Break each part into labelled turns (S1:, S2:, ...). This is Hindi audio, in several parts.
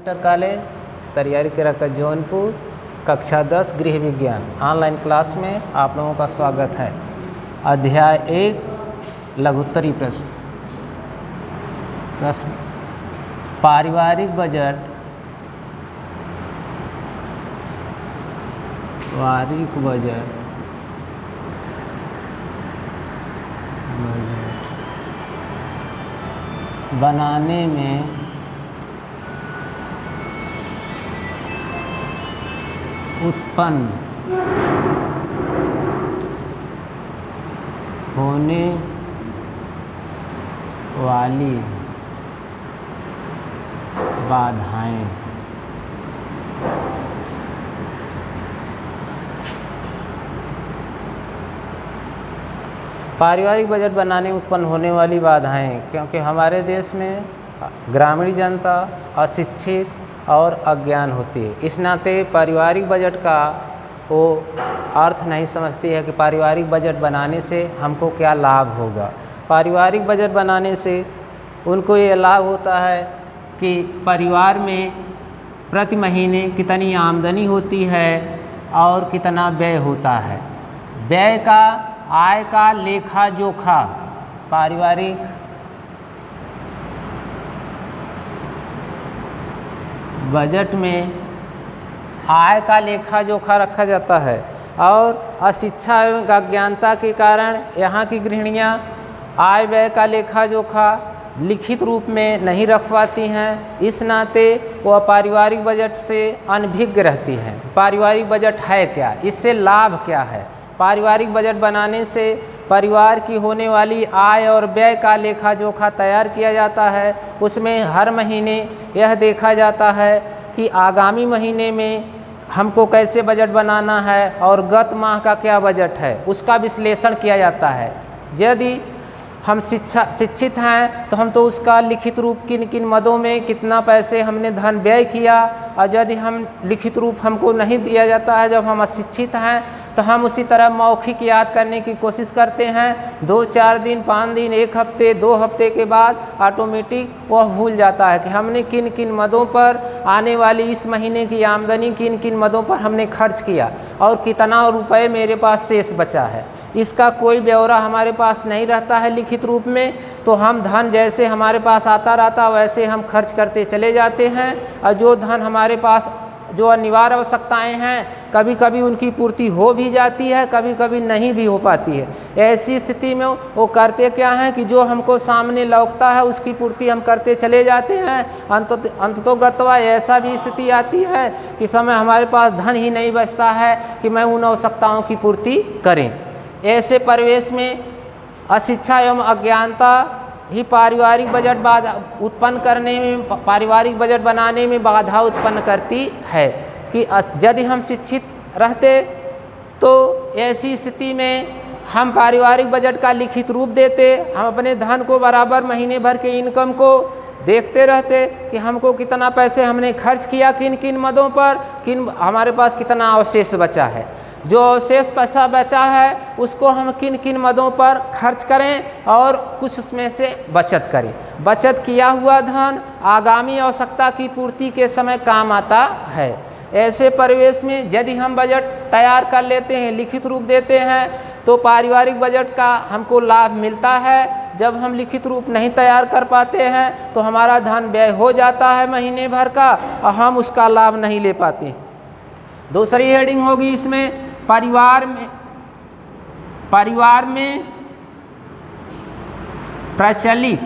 S1: इंटर कॉलेज तैयारी के रखा जौनपुर कक्षा 10 गृह विज्ञान ऑनलाइन क्लास में आप लोगों का स्वागत है। अध्याय 1 लघुत्तरी प्रश्न पारिवारिक बजट बनाने में उत्पन्न होने वाली बाधाएं पारिवारिक बजट बनाने में उत्पन्न होने वाली बाधाएं, क्योंकि हमारे देश में ग्रामीण जनता अशिक्षित और अज्ञान होती है। इस नाते पारिवारिक बजट का वो अर्थ नहीं समझती है कि पारिवारिक बजट बनाने से हमको क्या लाभ होगा। पारिवारिक बजट बनाने से उनको ये लाभ होता है कि परिवार में प्रति महीने कितनी आमदनी होती है और कितना व्यय होता है। व्यय का आय का लेखा जोखा पारिवारिक बजट में आय का लेखा जोखा रखा जाता है और अशिक्षा एवं अज्ञानता के कारण यहाँ की गृहिणियाँ आय व्यय का लेखा जोखा लिखित रूप में नहीं रख पाती हैं। इस नाते वह पारिवारिक बजट से अनभिज्ञ रहती हैं। पारिवारिक बजट है क्या, इससे लाभ क्या है। पारिवारिक बजट बनाने से परिवार की होने वाली आय और व्यय का लेखा जोखा तैयार किया जाता है। उसमें हर महीने यह देखा जाता है कि आगामी महीने में हमको कैसे बजट बनाना है और गत माह का क्या बजट है, उसका विश्लेषण किया जाता है। यदि हम शिक्षित हैं तो हम तो उसका लिखित रूप किन किन मदों में कितना पैसे हमने धन व्यय किया, और यदि हम लिखित रूप हमको नहीं दिया जाता है जब हम अशिक्षित हैं तो हम उसी तरह मौखिक याद करने की कोशिश करते हैं। 2-4 दिन 5 दिन 1 हफ्ते 2 हफ्ते के बाद ऑटोमेटिक वह भूल जाता है कि हमने किन किन मदों पर आने वाली इस महीने की आमदनी किन किन मदों पर हमने खर्च किया और कितना रुपए मेरे पास शेष बचा है। इसका कोई ब्यौरा हमारे पास नहीं रहता है लिखित रूप में, तो हम धन जैसे हमारे पास आता रहता वैसे हम खर्च करते चले जाते हैं। और जो धन हमारे पास जो अनिवार्य आवश्यकताएं हैं कभी कभी उनकी पूर्ति हो भी जाती है, कभी कभी नहीं भी हो पाती है। ऐसी स्थिति में वो करते क्या हैं कि जो हमको सामने लौकता है उसकी पूर्ति हम करते चले जाते हैं। अंततोगत्वा ऐसा भी स्थिति आती है कि समय हमारे पास धन ही नहीं बचता है कि मैं उन आवश्यकताओं की पूर्ति करें। ऐसे परिवेश में अशिक्षा एवं अज्ञानता ही पारिवारिक बजट बाधा उत्पन्न करने में पारिवारिक बजट बनाने में बाधा उत्पन्न करती है कि यदि हम शिक्षित रहते तो ऐसी स्थिति में हम पारिवारिक बजट का लिखित रूप देते, हम अपने धन को बराबर महीने भर के इनकम को देखते रहते कि हमको कितना पैसे हमने खर्च किया किन किन मदों पर, किन हमारे पास कितना अवशेष बचा है। जो अवशेष पैसा बचा है उसको हम किन किन मदों पर खर्च करें और कुछ उसमें से बचत करें। बचत किया हुआ धन आगामी आवश्यकता की पूर्ति के समय काम आता है। ऐसे परिवेश में यदि हम बजट तैयार कर लेते हैं, लिखित रूप देते हैं, तो पारिवारिक बजट का हमको लाभ मिलता है। जब हम लिखित रूप नहीं तैयार कर पाते हैं तो हमारा धन व्यय हो जाता है महीने भर का और हम उसका लाभ नहीं ले पाते। दूसरी हेडिंग होगी इसमें परिवार में प्रचलित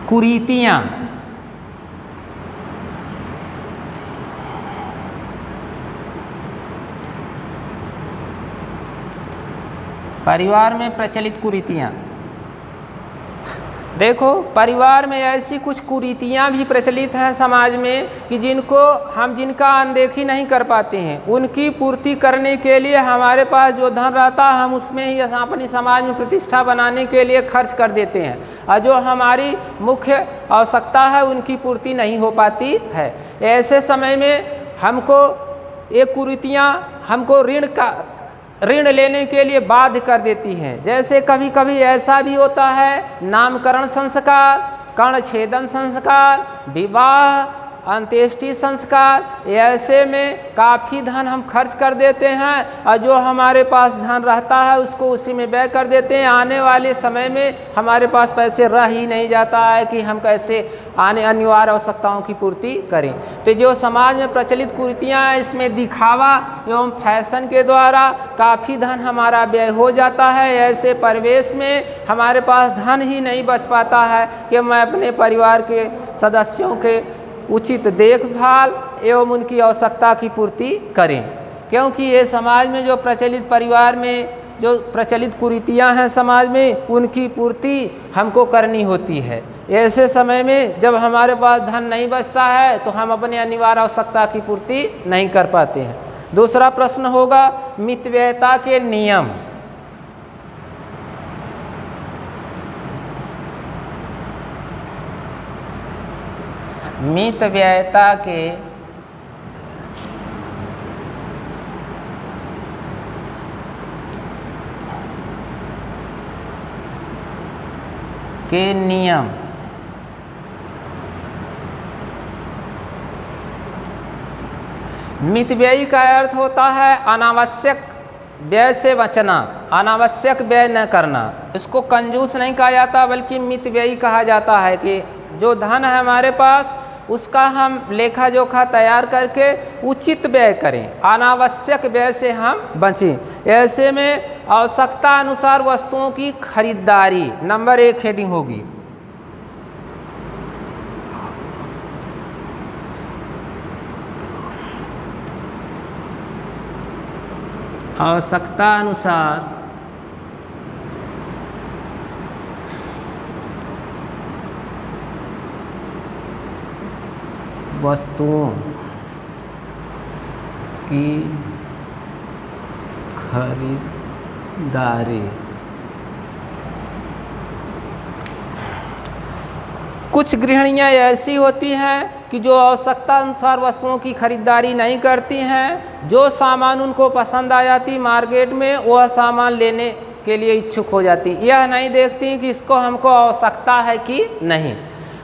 S1: कुरीतियां परिवार में प्रचलित कुरीतियां। देखो, परिवार में ऐसी कुछ कुरीतियां भी प्रचलित हैं समाज में कि जिनका अनदेखी नहीं कर पाते हैं। उनकी पूर्ति करने के लिए हमारे पास जो धन रहता है हम उसमें ही अपनी समाज में प्रतिष्ठा बनाने के लिए खर्च कर देते हैं, और जो हमारी मुख्य आवश्यकता है उनकी पूर्ति नहीं हो पाती है। ऐसे समय में हमको ये कुरीतियां हमको ऋण लेने के लिए बाध्य कर देती हैं। जैसे कभी कभी ऐसा भी होता है नामकरण संस्कार कर्णछेदन संस्कार, विवाह, अंत्येष्टि संस्कार, ऐसे में काफ़ी धन हम खर्च कर देते हैं और जो हमारे पास धन रहता है उसको उसी में व्यय कर देते हैं। आने वाले समय में हमारे पास पैसे रह ही नहीं जाता है कि हम कैसे आने अनिवार्य आवश्यकताओं की पूर्ति करें। तो जो समाज में प्रचलित कुरीतियाँ हैं, इसमें दिखावा एवं फैशन के द्वारा काफ़ी धन हमारा व्यय हो जाता है। ऐसे परिवेश में हमारे पास धन ही नहीं बच पाता है कि मैं अपने परिवार के सदस्यों के उचित देखभाल एवं उनकी आवश्यकता की पूर्ति करें, क्योंकि ये समाज में जो प्रचलित परिवार में जो प्रचलित कुरीतियाँ हैं समाज में, उनकी पूर्ति हमको करनी होती है। ऐसे समय में जब हमारे पास धन नहीं बचता है तो हम अपने अनिवार्य आवश्यकता की पूर्ति नहीं कर पाते हैं। दूसरा प्रश्न होगा मितव्ययता के नियम। मितव्ययता के नियम। मितव्ययी का अर्थ होता है अनावश्यक व्यय से बचना, अनावश्यक व्यय न करना। इसको कंजूस नहीं कहा जाता बल्कि मितव्ययी कहा जाता है कि जो धन है हमारे पास उसका हम लेखा जोखा तैयार करके उचित व्यय करें, अनावश्यक व्यय से हम बचें। ऐसे में आवश्यकता अनुसार वस्तुओं की खरीदारी नंबर 1 हेडिंग होगी। आवश्यकता अनुसार वस्तुओं की खरीदारी। कुछ गृहिणियाँ ऐसी होती हैं कि जो आवश्यकता अनुसार वस्तुओं की खरीदारी नहीं करती हैं। जो सामान उनको पसंद आ जाती मार्केट में, वह सामान लेने के लिए इच्छुक हो जाती, यह नहीं देखती कि इसको हमको आवश्यकता है कि नहीं।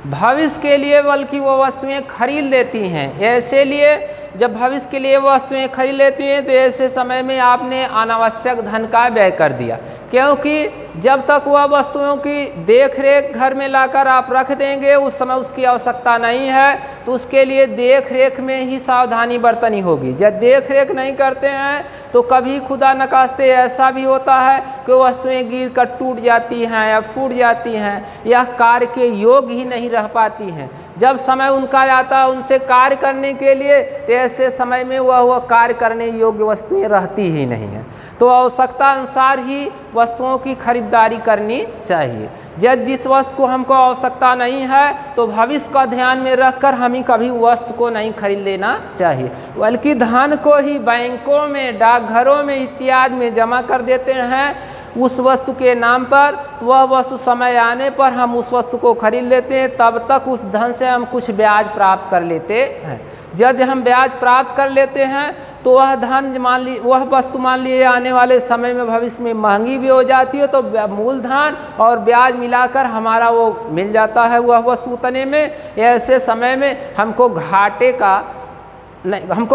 S1: भविष्य के लिए बल्कि वो वस्तुएं खरीद लेती हैं। ऐसे लिए जब भविष्य के लिए वो वस्तुएं खरीद लेती हैं तो ऐसे समय में आपने अनावश्यक धन का व्यय कर दिया, क्योंकि जब तक वह वस्तुओं की देख रेख घर में लाकर आप रख देंगे, उस समय उसकी आवश्यकता नहीं है तो उसके लिए देख रेख में ही सावधानी बरतनी होगी। जब देख रेख नहीं करते हैं तो कभी खुदा नकास्ते ऐसा भी होता है कि वस्तुएं गिर कर टूट जाती हैं या फूट जाती हैं या कार्य के योग्य ही नहीं रह पाती हैं। जब समय उनका आता है उनसे कार्य करने के लिए, तो ऐसे समय में वह कार्य करने योग्य वस्तुएं रहती ही नहीं हैं। तो आवश्यकता अनुसार ही वस्तुओं की खरीदारी करनी चाहिए। जब जिस वस्तु को हमको आवश्यकता नहीं है तो भविष्य का ध्यान में रखकर हमें कभी वस्तु को नहीं खरीद लेना चाहिए, बल्कि धन को ही बैंकों में, डाकघरों में इत्यादि में जमा कर देते हैं उस वस्तु के नाम पर। तो वह वस्तु समय आने पर हम उस वस्तु को खरीद लेते हैं, तब तक उस धन से हम कुछ ब्याज प्राप्त कर लेते हैं। जब हम ब्याज प्राप्त कर लेते हैं तो वह धन वह वस्तु मान लिए आने वाले समय में भविष्य में महंगी भी हो जाती है, तो मूलधन और ब्याज मिलाकर हमारा वो मिल जाता है वह वस्तु उतने में। ऐसे समय में हमको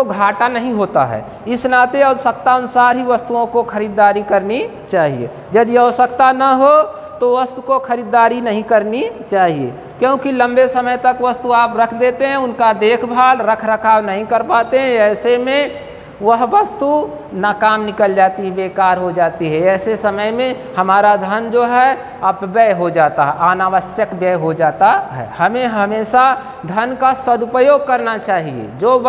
S1: घाटा नहीं होता है। इस नाते आवश्यकता अनुसार ही वस्तुओं को खरीदारी करनी चाहिए। यदि आवश्यकता न हो तो वस्तु को खरीदारी नहीं करनी चाहिए, क्योंकि लंबे समय तक वस्तु आप रख देते हैं, उनका देखभाल रख रखाव नहीं कर पाते हैं। ऐसे में वह वस्तु नाकाम निकल जाती है, बेकार हो जाती है। ऐसे समय में हमारा धन जो है अपव्यय हो जाता है, अनावश्यक व्यय हो जाता है। हमें हमेशा धन का सदुपयोग करना चाहिए। जो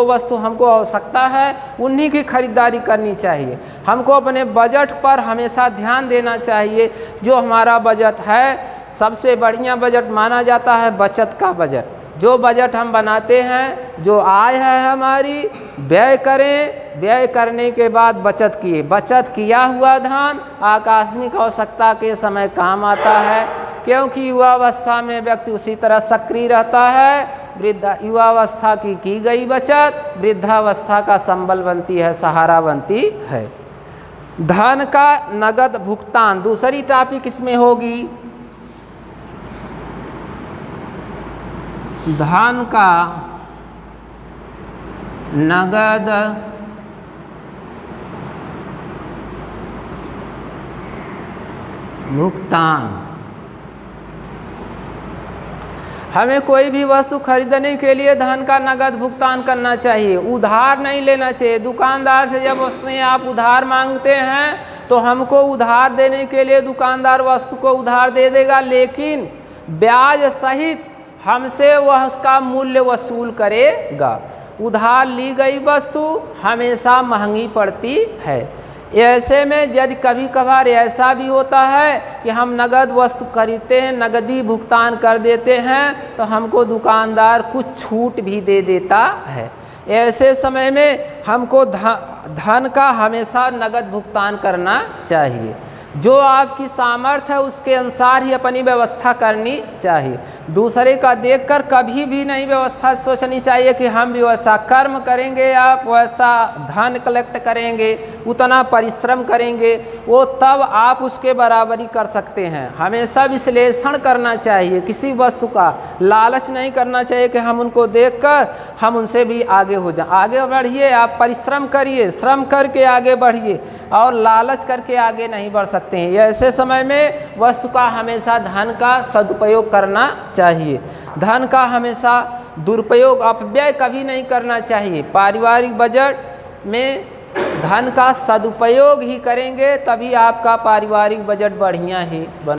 S1: वस्तु हमको आवश्यकता है उन्हीं की खरीदारी करनी चाहिए। हमको अपने बजट पर हमेशा ध्यान देना चाहिए। जो हमारा बजट है, सबसे बढ़िया बजट माना जाता है बचत का बजट। जो बजट हम बनाते हैं, जो आय है हमारी, व्यय करें, व्यय करने के बाद बचत किए। बचत किया हुआ धन आकस्मिक आवश्यकता के समय काम आता है, क्योंकि युवावस्था में व्यक्ति उसी तरह सक्रिय रहता है। युवावस्था की गई बचत वृद्धावस्था का संबल बनती है, सहारा बनती है। धन का नगद भुगतान दूसरी टॉपिक इसमें होगी। धन का नगद भुगतान। हमें कोई भी वस्तु खरीदने के लिए धन का नगद भुगतान करना चाहिए, उधार नहीं लेना चाहिए। दुकानदार से जब वस्तुएं आप उधार मांगते हैं तो हमको उधार देने के लिए दुकानदार वस्तु को उधार दे देगा, लेकिन ब्याज सहित हमसे वह उसका मूल्य वसूल करेगा। उधार ली गई वस्तु हमेशा महंगी पड़ती है। ऐसे में यदि कभी कभार ऐसा भी होता है कि हम नगद वस्तु खरीदते हैं, नगदी भुगतान कर देते हैं, तो हमको दुकानदार कुछ छूट भी दे देता है। ऐसे समय में हमको धन का हमेशा नगद भुगतान करना चाहिए। जो आपकी सामर्थ्य है उसके अनुसार ही अपनी व्यवस्था करनी चाहिए। दूसरे का देखकर कभी भी नहीं व्यवस्था सोचनी चाहिए कि हम भी वैसा कर्म करेंगे, आप वैसा धन कलेक्ट करेंगे, उतना परिश्रम करेंगे, वो तब आप उसके बराबरी कर सकते हैं। हमेशा विश्लेषण करना चाहिए, किसी वस्तु का लालच नहीं करना चाहिए कि हम उनको देखकर हम उनसे भी आगे हो जाएं। आगे बढ़िए, आप परिश्रम करिए, श्रम करके आगे बढ़िए, और लालच करके आगे नहीं बढ़ सकते हैं। ऐसे समय में वस्तु का हमेशा धन का सदुपयोग करना चाहिए। धन का हमेशा दुरुपयोग अपव्यय कभी नहीं करना चाहिए। पारिवारिक बजट में धन का सदुपयोग ही करेंगे तभी आपका पारिवारिक बजट बढ़िया ही बन